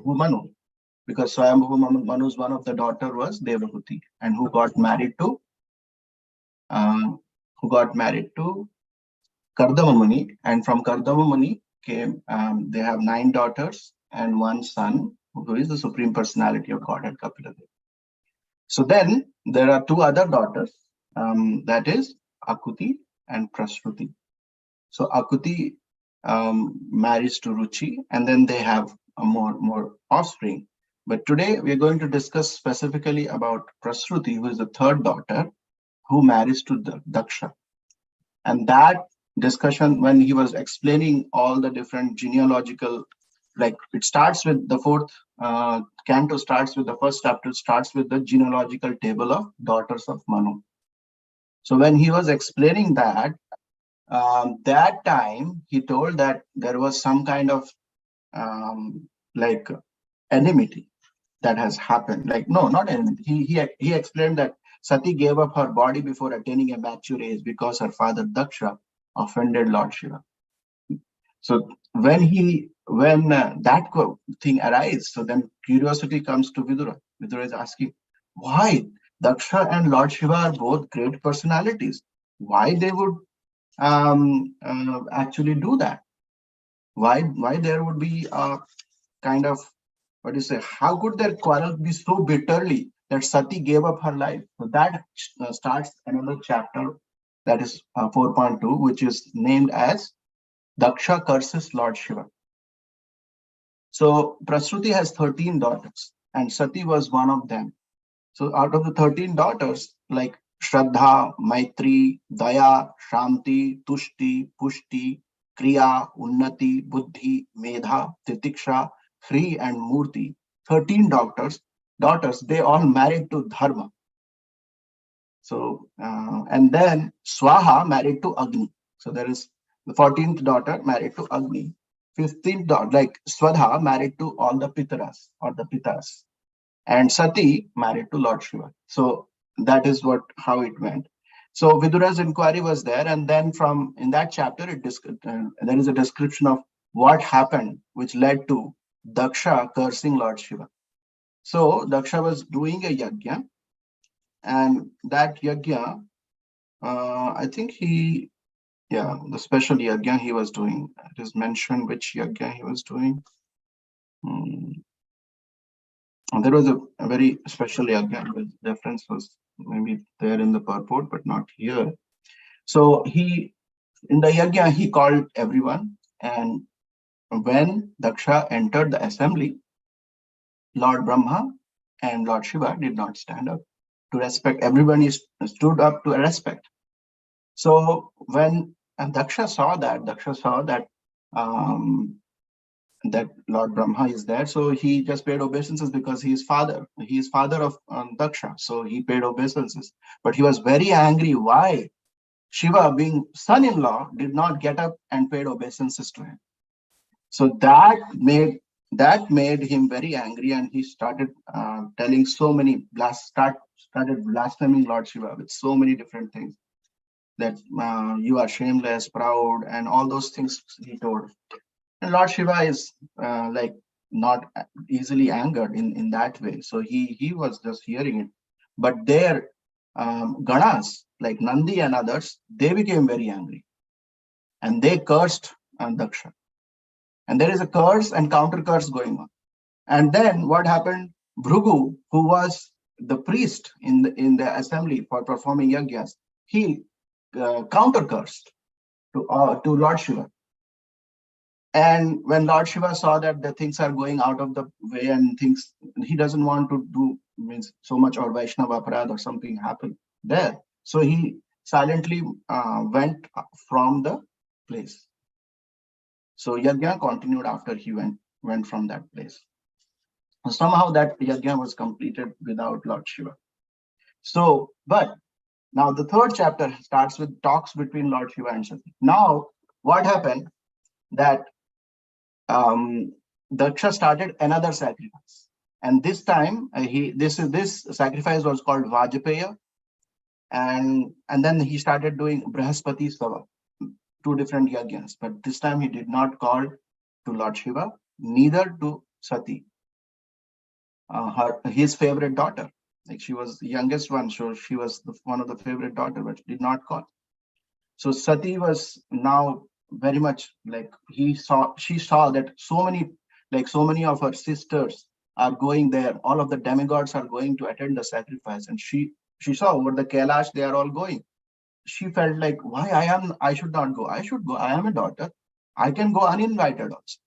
Swayambhu Manu, because Swayambhu Manu's one of the daughter was Devahuti, and uh, who got married to Kardama Muni, and from Kardama Muni came, they have 9 daughters and one son, who is the Supreme Personality of Godhead, Kapiladev. So then there are 2 other daughters, that is Akuti and Prashruti. So Akuti marries to Ruchi, and then they have a more offspring. But today we are going to discuss specifically about Prashruti, who is the 3rd daughter, who marries to Daksha. And that discussion, when he was explaining all the different genealogical, like it starts with the 4th canto, starts with the first chapter, starts with the genealogical table of daughters of Manu. So when he was explaining that, that time he told that there was some kind of like enmity that has happened. Like, no, not enmity. He explained that Sati gave up her body before attaining a mature age because her father Daksha offended Lord Shiva. So when that thing arises, so then curiosity comes to Vidura. Vidura is asking, why Daksha and Lord Shiva are both great personalities? Why they would actually do that? Why there would be a kind of, what do you say, how could their quarrel be so bitterly that Sati gave up her life? So that starts another chapter, that is 4.2, which is named as Daksha curses Lord Shiva. So Prasuti has 13 daughters, and Sati was one of them. So out of the 13 daughters, like Shraddha, Maitri, Daya, Shanti, Tushti, Pushti, Kriya, Unnati, Buddhi, Medha, Titiksha, Hri, and Murti, 13 daughters, they all married to Dharma. So, and then Swaha married to Agni. So there is the 14th daughter married to Agni. 15th daughter, like Swadha, married to all the Pitaras or the Pitas. And Sati married to Lord Shiva. So that is how it went. So Vidura's inquiry was there, and then from in that chapter, there is a description of what happened, which led to Daksha cursing Lord Shiva. So Daksha was doing a yajna, and that yajna, I think the special yajna he was doing. It is mentioned which yajna he was doing. There was a very special yajna. The reference was maybe there in the purport, but not here. So in the yajna, he called everyone, and when Daksha entered the assembly, Lord Brahma and Lord Shiva did not stand up to respect. Everybody stood up to respect. So when Daksha saw that that Lord Brahma is there, so he just paid obeisances because he is father of Daksha, so he paid obeisances. But he was very angry. Why Shiva, being son-in-law, did not get up and paid obeisances to him? So that made him very angry, and he started telling so many started blaspheming Lord Shiva with so many different things, that you are shameless, proud, and all those things he told. And Lord Shiva is like not easily angered in that way. So he was just hearing it. But their Ganas, like Nandi and others, they became very angry. And they cursed Daksha. And there is a curse and counter curse going on. And then what happened? Bhrugu, who was the priest in the assembly for performing yajnas, he counter cursed to Lord Shiva. And when Lord Shiva saw that the things are going out of the way and things, he doesn't want to do so much or Vaishnava Aparad or something happened there. So he silently went from the place. So yajna continued after he went from that place. Somehow that yajna was completed without Lord Shiva. So, but now the 3rd chapter starts with talks between Lord Shiva and Sati. Now, what happened? That Daksha started another sacrifice, and this time this sacrifice was called Vajpaya, and then he started doing Brahaspati Sava, 2 different yajnas. But this time he did not call to Lord Shiva, neither to Sati. his favorite daughter. Like she was the youngest one, so she was one of the favorite daughter, but did not call. So Sati was now very much like she saw that so many of her sisters are going there. All of the demigods are going to attend the sacrifice, and she saw over the Kailash they are all going. She felt like, why I should not go. I should go. I am a daughter. I can go uninvited also.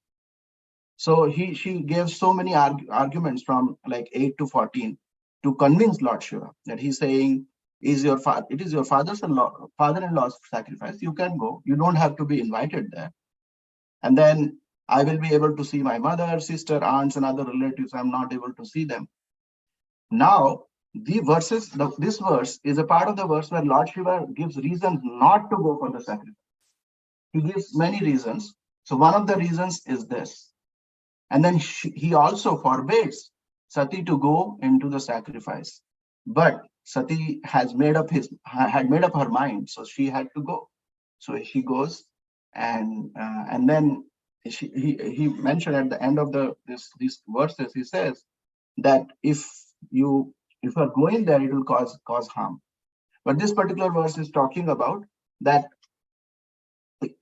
So she gave so many arguments from like 8 to 14 to convince Lord Shiva that he's saying, it is your father-in-law's sacrifice. You can go. You don't have to be invited there. And then I will be able to see my mother, sister, aunts, and other relatives. I'm not able to see them. Now, this verse is a part of the verse where Lord Shiva gives reasons not to go for the sacrifice. He gives many reasons. So one of the reasons is this. And then he also forbids Sati to go into the sacrifice. But Sati had made up her mind, so she had to go. So she goes, and then he mentioned at the end of these verses, he says that if you are going there, it will cause harm. But this particular verse is talking about that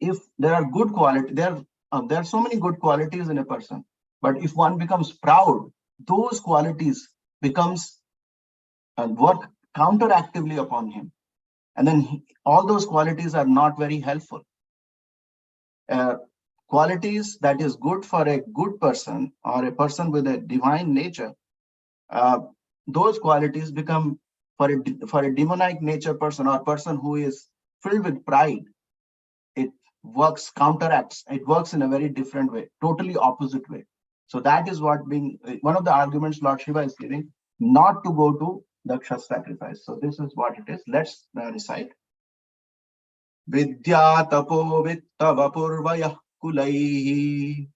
if there are good quality, there are so many good qualities in a person, but if one becomes proud, those qualities becomes work counteractively upon him, and then all those qualities are not very helpful. Qualities that is good for a good person or a person with a divine nature, those qualities become for a demonic nature person or person who is filled with pride. It counteracts. It works in a very different way, totally opposite way. So that is what being one of the arguments Lord Shiva is giving not to go to Daksha's sacrifice. So this is what it is. Let's recite. Vidya tapo vitta vapurvaya kulaihi.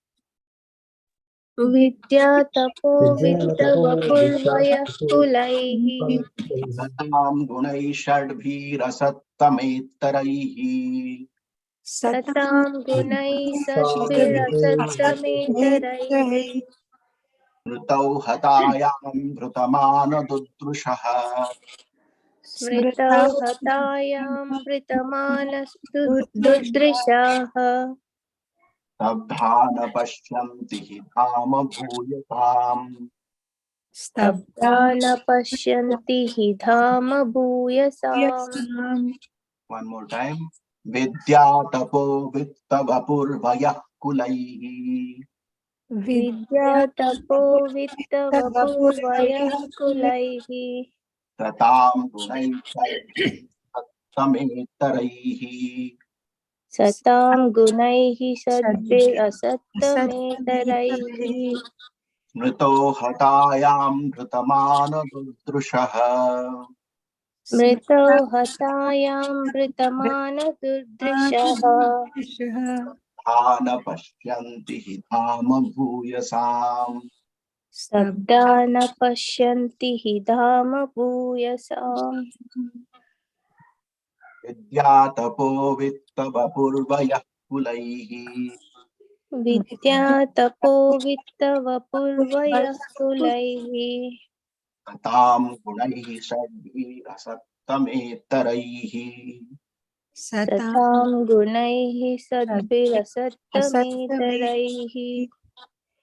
Vidya tapo vitta vapurvaya kulaihi. Satam gunai shadbhi rasattametaraihi. Satam gunai sadbirasattametaraihi. Smritau hatayam dhrutamana Smritau hatayam pritamanas Sabdhana pashyanti hi dhama bhuyatam. Stabdhana pashyanti hi dhama bhuyasam. One more time. Vidya tapo vitta vapurvaya kulaihi. Vidya tapo vitta vapurvaya kulaihi. Tatam gunai sattametaraihi. Satam gunaihi sadbir asattametaraihi. Smrito hatayam dhrutamana dudrushaha. Smritau hatayam vritamana durdrishaha. Dhana pashyanti hi dhama bhuyasam. Sabdana pashyanti hi dhama bhuyasam. Vidya tapo vitta vapurvaya kulaihi. Vidya tapo vitta vapurvaya kulaihi. Tatam gunaihi sadbhi asattametaraihi. Satam gunaihi sadbirasattametaraihi.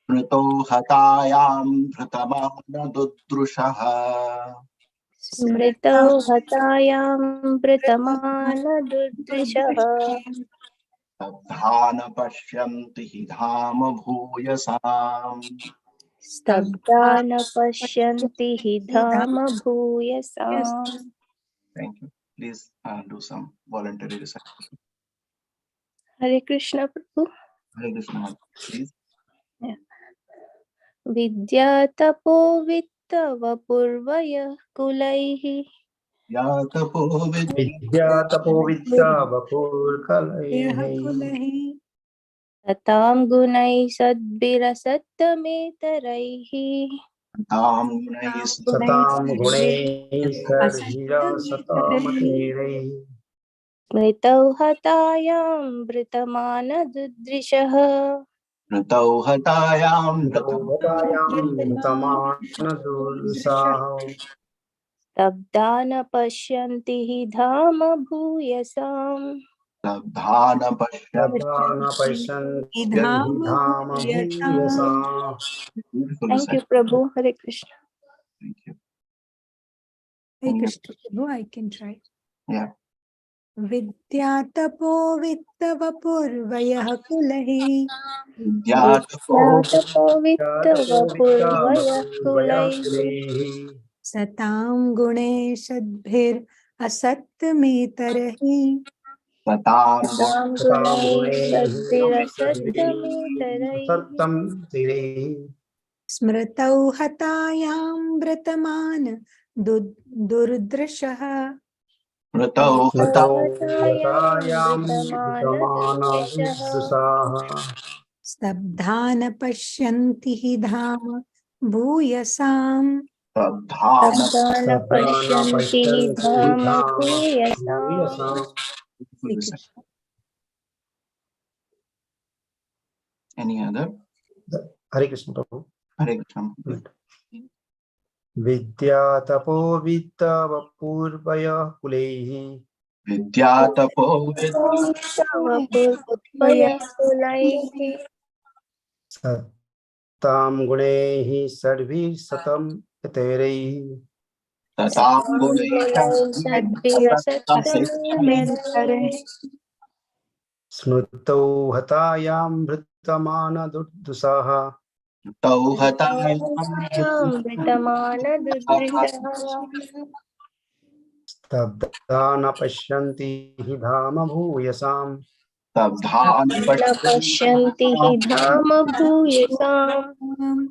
Smrito hatayam dhrutamana dudrushaha. Smritau hatayam vritamana durdrishaha. Sabdhana pashyanti hi dhama bhuyasam. Stabdana pashyanti hi dhama bhuyasam. Thank you. Please do some voluntary recitation. Hare Krishna Prabhu. Hare Krishna, please. Vidya tapo vitta vapurvaya kulaihi. Ya tapo Vidya tapo vidya vapur kalaihi. Tatam gunai sadbirasattametaraihi. Satam gunai sarvira satamatiraihi. Smritau hatayam vritamana dudrishaha. Mritau hatayam मृतमानदुर्साहो स्तब्धा न पश्यन्ति हि धाम भूयसाम् Labdhana तथा न पश्यन्ति धाम भूयसा Beautifully Thank said. you, Prabhu. Hare Krishna. Thank you. Hare Krishna Prabhu, I can try. Yeah. विद्यातपो वित्तवपुर्वयः कुलैः विद्यातपोवित्तवपुर्वयः कुलैः सतां गुणेशद्भिरसत्तमेतरैः Satam तां गुणैस्तद्भिरसत्तमेतरैः सत्तं तिरैः स्मृतौ हतायां व्रतमान दुर्दृशः Mritau स्मृतौ हतायां हतायां मृतमानदुर्दशः विद्यमानदुर्दशाः स्तब्धा न पश्यन्ति हि धाम भूयसाम् Sabdhana. शब्दा न तथा न पश्यन्ति हि पश्यन्ति धाम धाम भूयसाम् भूयसा Beautifully said. Any other? हरे कृष्ण प्रभु Hare Krishna. विद्यातपो वित्तवपूर्वयः कुलैः Vidyatapo वपुर्वयः कुलैः सत्तां गुणैः षड्भिः शतं यतैरैः Tatam सद्भिरसत्तमेतरैः स्मृतौ हतायां भृतमानदुर्दुषाः मृतमानदुर्दशः स्तब्धा न पश्यन्ति हि धाम भूयसाम् न पश्यन्ति हि धाम भूयसाम्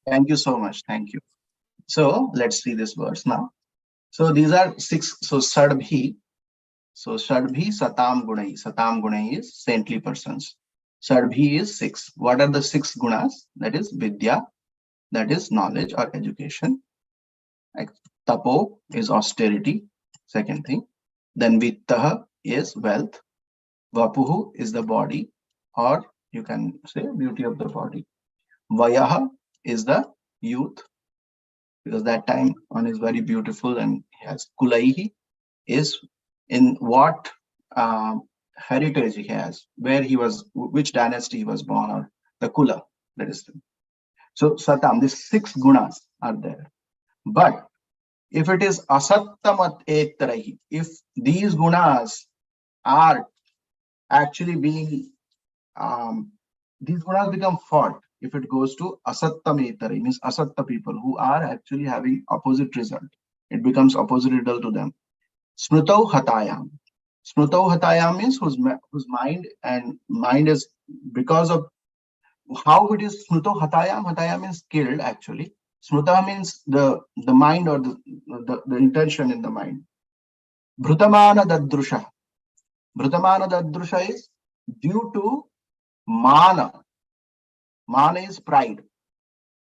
Thank you so much. Thank you. So let's see this verse now. So these are six. So Sadbhi. So Sadbhi Satam Gunai. Satam Gunai is saintly persons. Sadbhi is six. What are the six gunas? That is Vidya, that is knowledge or education. Like Tapo is austerity, second thing. Then Vittaha is wealth. Vapuhu is the body, or you can say beauty of the body. Vayaha is the youth, because that time one is very beautiful and he has Kulaihi is in what heritage he has, where he was, which dynasty he was born, or the Kula, that is. So Satam, these six gunas are there. But if it is Asattamat Ektarahi, if these gunas are actually being, these gunas become fault if it goes to Asattametari, means Asatta people who are actually having opposite result. It becomes opposite result to them. Smrutau Hatayam. Smrutau Hatayam means whose mind, and mind is because of how it is. Smrutau Hatayam. Hatayam means killed actually. Smruta means the mind, or the intention in the mind. Bhrutamana Dadrusha. Bhrutamana Dadrusha is due to mana. Mana is pride.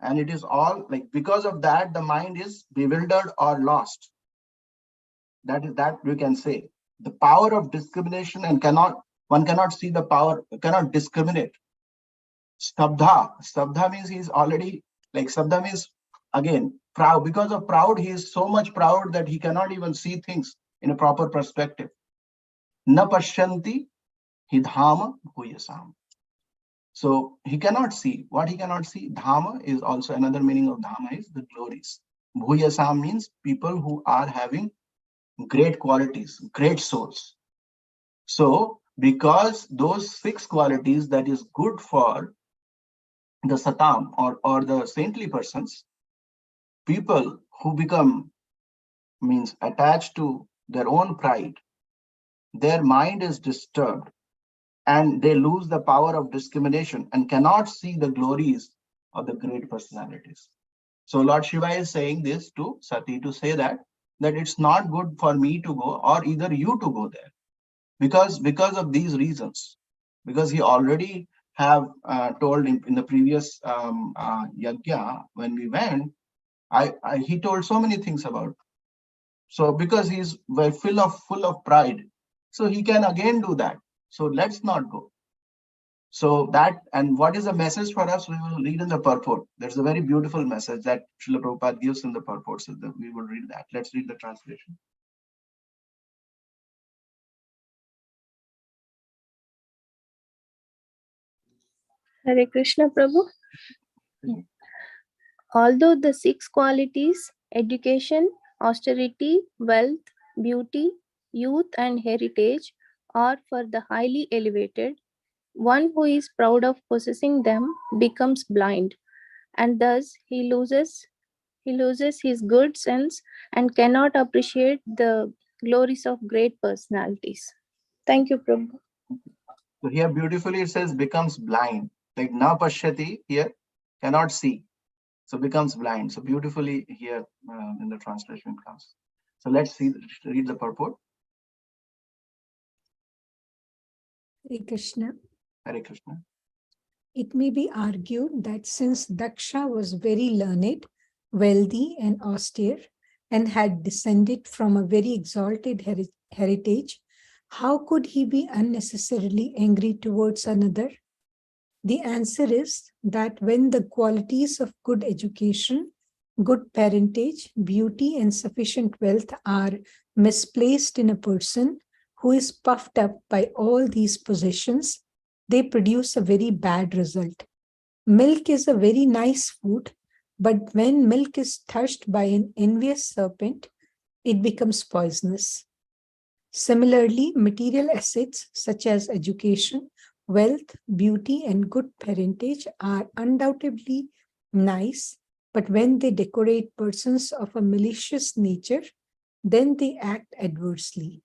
And it is all like, because of that, the mind is bewildered or lost. That is, that we can say. The power of discrimination, and one cannot see the power, cannot discriminate. Stabdha. Stabdha means he is already, like Stabdha means again proud. Because of proud, he is so much proud that he cannot even see things in a proper perspective. Na pashyanti hidhama bhuyasam. So he cannot see. What he cannot see? Dhama is also another meaning of Dhama is the glories. Bhuyasam means people who are having great qualities, great souls. So because those six qualities that is good for the Satam, or the saintly persons, people who become, means attached to their own pride, their mind is disturbed and they lose the power of discrimination and cannot see the glories of the great personalities. So Lord Shiva is saying this to Sati to say that it's not good for me to go, or either you to go there, because of these reasons. Because he already have told in the previous yajna when we went, he told so many things about. So because he's very full of pride, so he can again do that. So let's not go. So that, and what is the message for us? We will read in the purport. There's a very beautiful message that Srila Prabhupada gives in the purport. So that we will read that. Let's read the translation. Hare Krishna Prabhu. Although the six qualities, education, austerity, wealth, beauty, youth, and heritage, are for the highly elevated, one who is proud of possessing them becomes blind, and thus he loses his good sense and cannot appreciate the glories of great personalities. Thank you, Prabhu. So here beautifully it says becomes blind. Like na pashyati here, cannot see. So becomes blind. So beautifully here in the translation comes. So let's read the purport. Hare Krishna. Hare Krishna. It may be argued that since Daksha was very learned, wealthy, and austere, and had descended from a very exalted heritage, how could he be unnecessarily angry towards another? The answer is that when the qualities of good education, good parentage, beauty, and sufficient wealth are misplaced in a person who is puffed up by all these possessions, they produce a very bad result. Milk is a very nice food, but when milk is touched by an envious serpent, it becomes poisonous. Similarly, material assets such as education, wealth, beauty, and good parentage are undoubtedly nice, but when they decorate persons of a malicious nature, then they act adversely.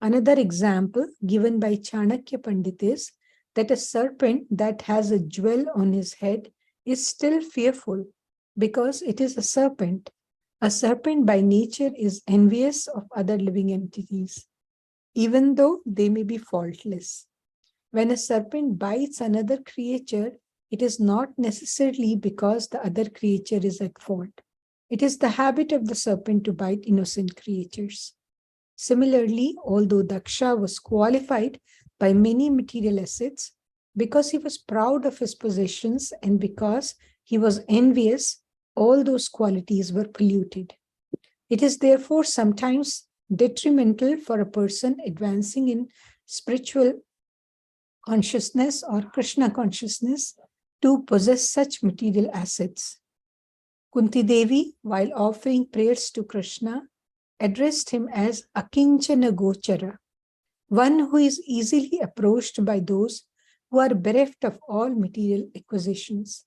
Another example given by Chanakya Pandit is that a serpent that has a jewel on his head is still fearful because it is a serpent. A serpent by nature is envious of other living entities, even though they may be faultless. When a serpent bites another creature, it is not necessarily because the other creature is at fault. It is the habit of the serpent to bite innocent creatures. Similarly, although Daksha was qualified by many material assets, because he was proud of his possessions and because he was envious, all those qualities were polluted. It is therefore sometimes detrimental for a person advancing in spiritual consciousness or Krishna consciousness to possess such material assets. Kunti Devi, while offering prayers to Krishna, addressed him as Akinchana Gochara, one who is easily approached by those who are bereft of all material acquisitions.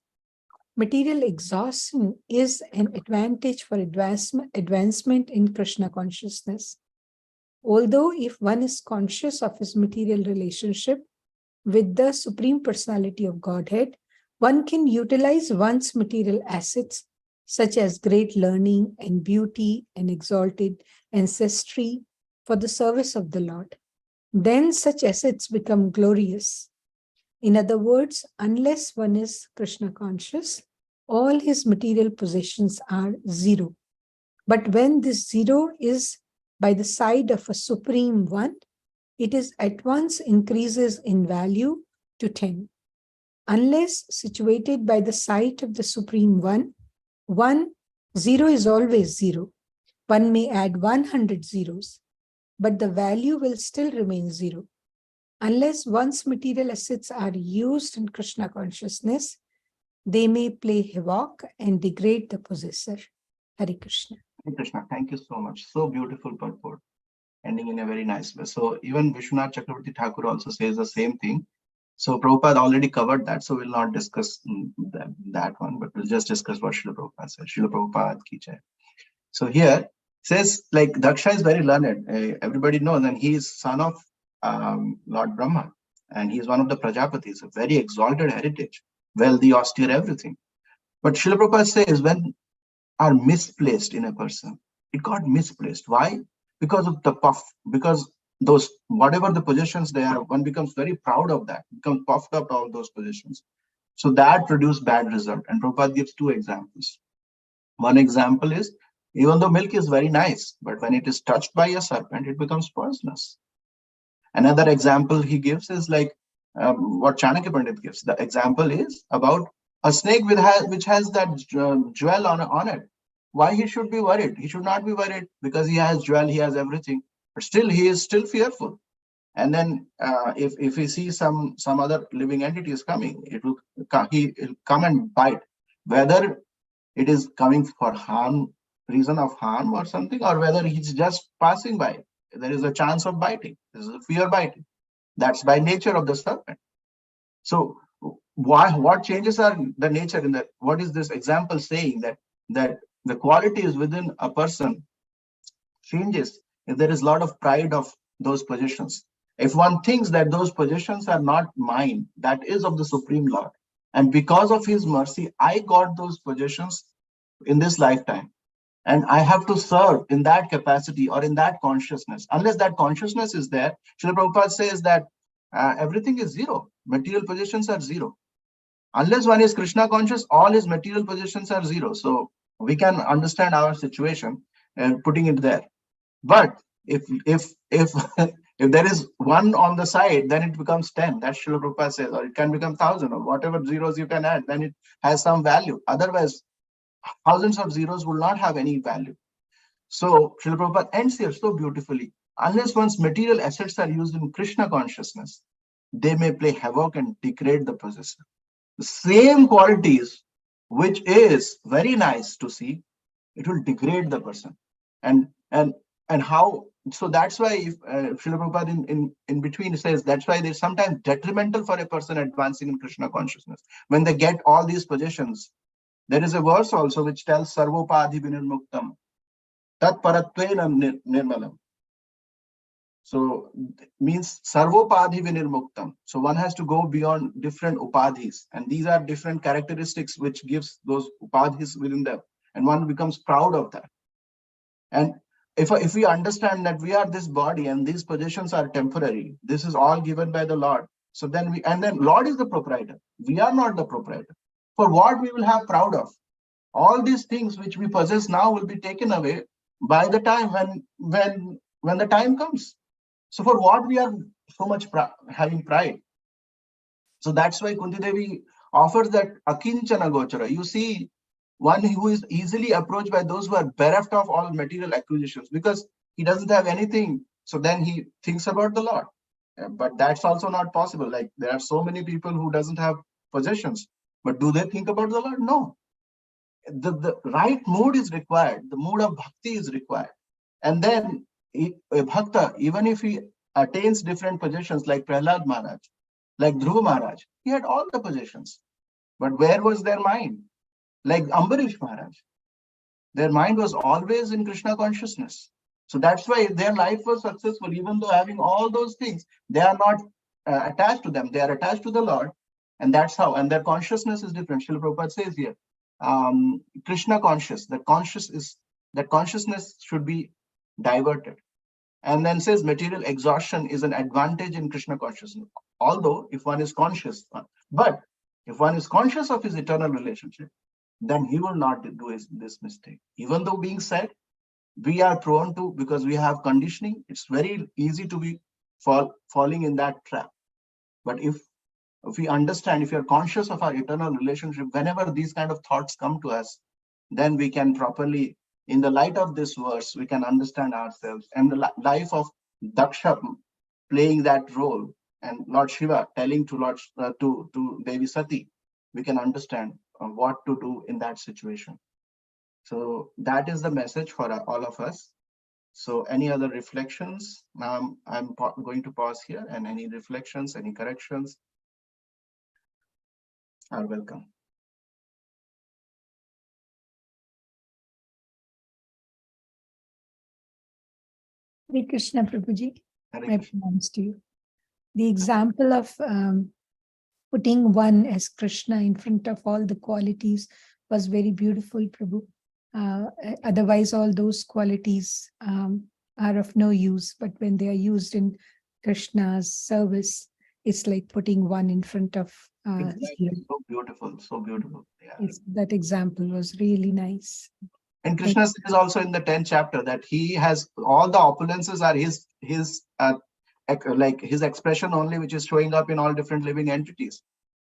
Material exhaustion is an advantage for advancement in Krishna consciousness. Although if one is conscious of his material relationship with the Supreme Personality of Godhead, one can utilize one's material assets such as great learning and beauty and exalted ancestry for the service of the Lord. Then such assets become glorious. In other words, unless one is Krishna conscious, all his material possessions are zero. But when this zero is by the side of a Supreme One, it is at once increases in value to 10. Unless situated by the side of the Supreme One, zero is always zero. One may add 100 zeros, but the value will still remain zero. Unless one's material assets are used in Krishna consciousness, they may play havoc and degrade the possessor. Hare Krishna. Hare Krishna. Thank you so much. So beautiful purport, ending in a very nice way. So even Vishwanath Chakravarti Thakur also says the same thing. So Prabhupada already covered that, so we'll not discuss that one, but we'll just discuss what Srila Prabhupada said. Srila Prabhupada ki jai. So here says like Daksha is very learned. Everybody knows, and he is son of Lord Brahma, and he is one of the Prajapatis, a very exalted heritage, wealthy, austere, everything. But Srila Prabhupada says when are misplaced in a person, it got misplaced. Why? Because of the puff, because those whatever the positions they have, one becomes very proud of that, becomes puffed up all those positions. So that produced bad result. And Prabhupada gives two examples. One example is even though milk is very nice, but when it is touched by a serpent, it becomes poisonous. Another example he gives is like what Chanakya Pandit gives. The example is about a snake which has that jewel on it. Why he should be worried? He should not be worried because he has jewel, he has everything, but still he is still fearful. And then if he sees some other living entities coming, he'll come and bite, whether it is coming for harm, reason of harm or something, or whether he's just passing by. There is a chance of biting. This is a fear biting. That's by nature of the serpent. So what changes are the nature in that? What is this example saying? That the qualities within a person changes if there is a lot of pride of those possessions. If one thinks that those possessions are not mine, that is of the Supreme Lord, and because of his mercy, I got those possessions in this lifetime, and I have to serve in that capacity or in that consciousness. Unless that consciousness is there, Srila Prabhupada says that everything is zero. Material possessions are zero. Unless one is Krishna conscious, all his material possessions are zero. So we can understand our situation and putting it there. But if if there is one on the side, then it becomes 10. That's Srila Prabhupada says, or it can become 1,000, or whatever zeros you can add, then it has some value. Otherwise, thousands of zeros will not have any value. So Srila Prabhupada ends here so beautifully. Unless one's material assets are used in Krishna consciousness, they may play havoc and degrade the possessor. The same qualities, which is very nice to see, it will degrade the person. And how? So that's why if Srila Prabhupada in between says that's why they're sometimes detrimental for a person advancing in Krishna consciousness. When they get all these possessions, there is a verse also which tells Sarvopadhi vinirmuktam tat paratvena nirmalam. So means Sarvopadhi vinirmuktam. So one has to go beyond different upadhis, and these are different characteristics which gives those upadhis within them, and one becomes proud of that. And if we understand that we are this body and these possessions are temporary, this is all given by the Lord. So then Lord is the proprietor. We are not the proprietor. For what we will have proud of? All these things which we possess now will be taken away by the time when the time comes. So for what we are so much having pride? So that's why Kunti Devi offers that akinchana gochara. You see, one who is easily approached by those who are bereft of all material acquisitions, because he doesn't have anything. So then he thinks about the Lord. But that's also not possible. Like there are so many people who doesn't have possessions, but do they think about the Lord? No. The right mood is required. The mood of bhakti is required. And then a bhakta, even if he attains different possessions like Prahlad Maharaj, like Dhruva Maharaj, he had all the possessions. But where was their mind? Like Ambarish Maharaj, their mind was always in Krishna consciousness. So that's why their life was successful. Even though having all those things, they are not attached to them. They are attached to the Lord. And that's how. And their consciousness is different. Srila Prabhupada says here, Krishna conscious, that consciousness should be diverted. And then says material exhaustion is an advantage in Krishna consciousness. Although if one is conscious, but if one is conscious of his eternal relationship, then he will not do this mistake. Even though being said, we are prone to, because we have conditioning, it's very easy to be falling in that trap. But if we understand, if you're conscious of our eternal relationship, whenever these kind of thoughts come to us, then we can properly, in the light of this verse, we can understand ourselves and the life of Daksha playing that role, and Lord Shiva telling to Devi Sati, we can understand what to do in that situation. So that is the message for all of us. So any other reflections? I'm going to pause here, and any reflections, any corrections are welcome. Hare Krishna, Prabhuji. Hare I Krishna. pronounce to you. The example of putting one as Krishna in front of all the qualities was very beautiful, Prabhu. Otherwise, all those qualities are of no use. But when they are used in Krishna's service, it's like putting one in front of Exactly. So beautiful, so beautiful. Yeah. that example was really nice. And Krishna says also in the 10th chapter that he has all the opulences are his like his expression only, which is showing up in all different living entities,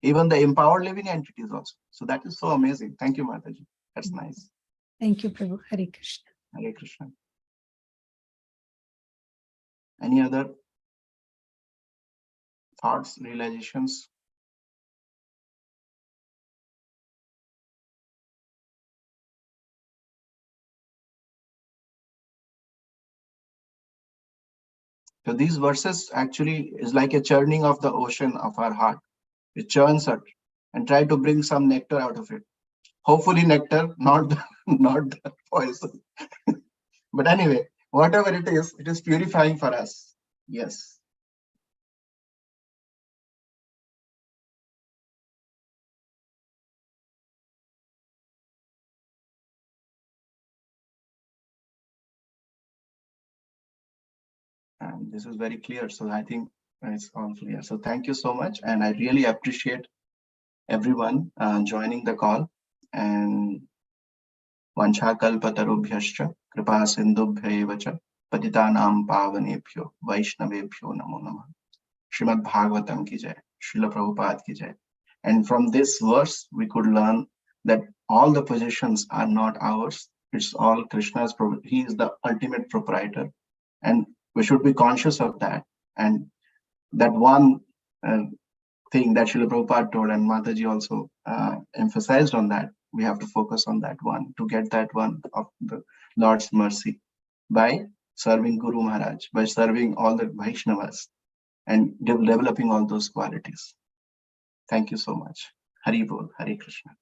even the empowered living entities also. So that is so amazing. Thank you, Mataji. That's nice. Thank you, Prabhu. Hare Krishna. Hare Krishna. Any other thoughts, realizations? So these verses actually is like a churning of the ocean of our heart. It churns it and try to bring some nectar out of it. Hopefully nectar, not the, not the poison. But anyway, whatever it is purifying for us. Yes. And this is very clear. So I think it's all clear. So thank you so much. And I really appreciate everyone joining the call. And Vanchakalpatarubhyascha Kripa Sindhubhya cha Patitanam Pavanebhyo Vaishnavebhyo Namo Namah. Srimad Bhagavatam ki jai, Srila Prabhupada ki jai. And from this verse, we could learn that all the possessions are not ours. It's all Krishna's. He is the ultimate proprietor. And we should be conscious of that. And that one thing that Srila Prabhupada told, and Mataji also emphasized on that, we have to focus on that one, to get that one of the Lord's mercy by serving Guru Maharaj, by serving all the Vaishnavas, and developing all those qualities. Thank you so much. Hari Bol, Hare Krishna.